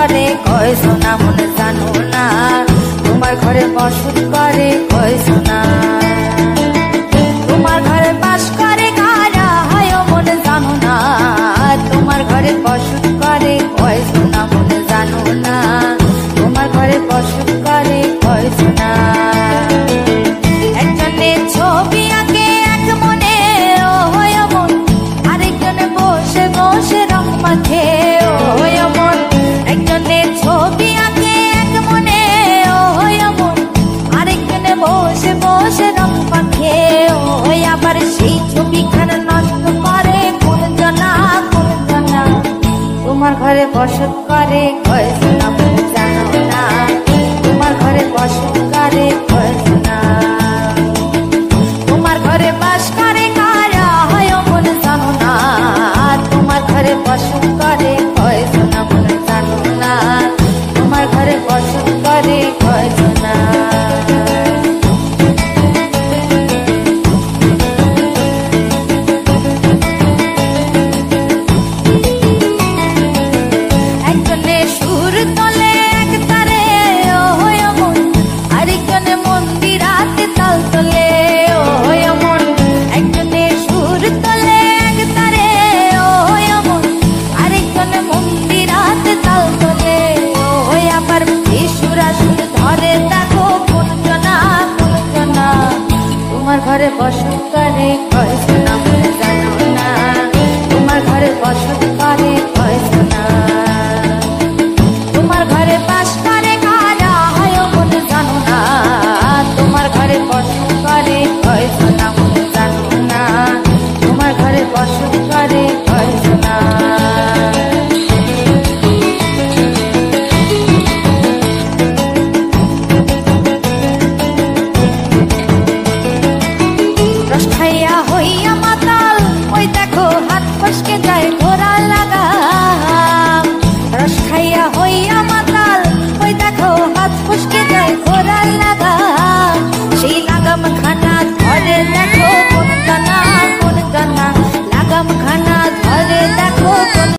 করে কয় সোনা মনে জানো না, তোমার ঘরে বসত করে কয় সোনা। তোমার ঘরে বাস করে কারা হয় মনে জানো না, তোমার ঘরে বসত করে কয় সোনা মনে জানো না, তোমার ঘরে বসত করে কয় সোনা। একজনে ছবি আঁকে এক মনে ও হয় মন, আরেকজনে বসে বসে রং মাখে ও হয় মন। একজনে ছবি আঁকে এক মনে ও হয় মন, আরেকজনে বসে বসে রং মাখে ও হয়। আবার সেই ছবিখানা নষ্ট করে কোন জানা কোন জানা, তোমার ঘরে বসত করে কয় সোনা মনে জানো না, তোমার ঘরে বসত করে কয় সোনা। তোমার ঘরে বাস করে কারা হয় মনে জানো না, তোমার ঘরে বসত করে কয় সোনা মনে জানো না, তোমার ঘরে বসত করে কয় সোনা। একজনে সুর তোলে এক তারে ও হয় মন, আরেকজনে মন্দিরাতে তাল তোলে ও হয় মন। একজনে সুর তোলে এক তারে ও হয় মন, আরেকজনে মন্দিরাতে তাল তোলে ও হয়। আবার সুরা সুর ধরে দেখো কোন জনা কোন জনা, তোমার ঘরে বসত করে কয় সোনা মনে জানো না, তোমার ঘরে বসত করে কয় সোনা। তোমার ঘরে বাস করে কারা হয় মনে জানো না, তোমার ঘরে বসত করে কয় সোনা মনে জানো না, তোমার ঘরে বসত করে কয় সোনা। রস খাইয়া হইয়া মাতাল ওই দেখো হাত ফসকে যায় ঘোড়া লাগাম। রস খাইয়া হইয়া মাতাল ওই দেখো হাত ফসকে যায় ঘোড়া লাগাম। সেই লাগাম